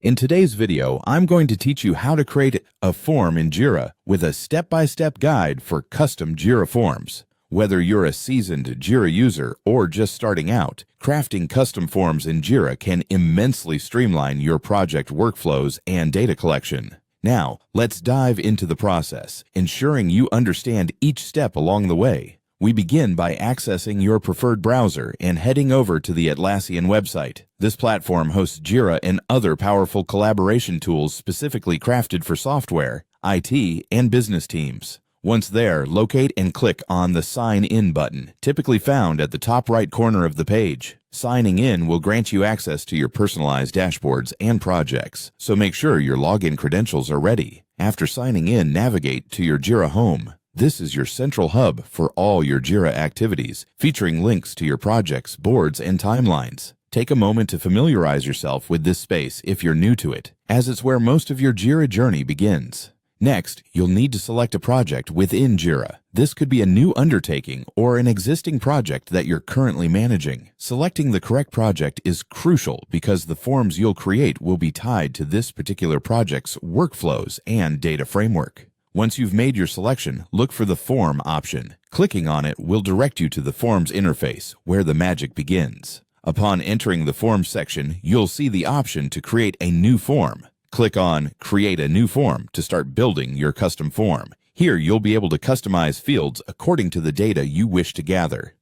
In today's video, I'm going to teach you how to create a form in Jira with a step-by-step guide for custom Jira forms. Whether you're a seasoned Jira user or just starting out, crafting custom forms in Jira can immensely streamline your project workflows and data collection. Now, let's dive into the process, ensuring you understand each step along the way. We begin by accessing your preferred browser and heading over to the Atlassian website. This platform hosts Jira and other powerful collaboration tools specifically crafted for software, IT, and business teams. Once there, locate and click on the Sign In button, typically found at the top right corner of the page. Signing in will grant you access to your personalized dashboards and projects, so make sure your login credentials are ready. After signing in, navigate to your Jira home. This is your central hub for all your Jira activities, featuring links to your projects, boards, and timelines. Take a moment to familiarize yourself with this space if you're new to it, as it's where most of your Jira journey begins. Next, you'll need to select a project within Jira. This could be a new undertaking or an existing project that you're currently managing. Selecting the correct project is crucial because the forms you'll create will be tied to this particular project's workflows and data framework. Once you've made your selection, look for the Form option. Clicking on it will direct you to the Forms interface, where the magic begins. Upon entering the Forms section, you'll see the option to create a new form. Click on Create a New Form to start building your custom form. Here, you'll be able to customize fields according to the data you wish to gather.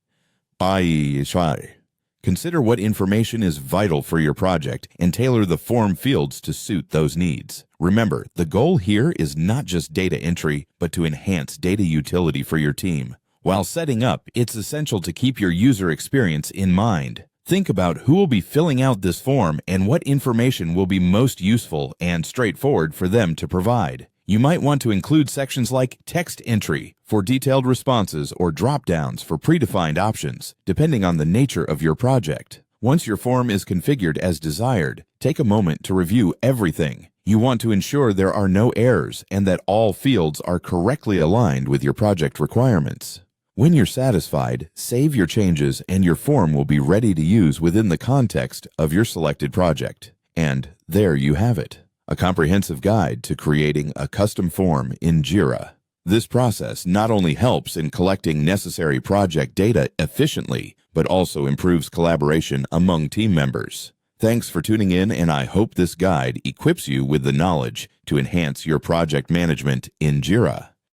Consider what information is vital for your project and tailor the form fields to suit those needs. Remember, the goal here is not just data entry, but to enhance data utility for your team. While setting up, it's essential to keep your user experience in mind. Think about who will be filling out this form and what information will be most useful and straightforward for them to provide. You might want to include sections like text entry for detailed responses or drop-downs for predefined options, depending on the nature of your project. Once your form is configured as desired, take a moment to review everything. You want to ensure there are no errors and that all fields are correctly aligned with your project requirements. When you're satisfied, save your changes and your form will be ready to use within the context of your selected project. And there you have it. A comprehensive guide to creating a custom form in Jira. This process not only helps in collecting necessary project data efficiently, but also improves collaboration among team members. Thanks for tuning in, and I hope this guide equips you with the knowledge to enhance your project management in Jira.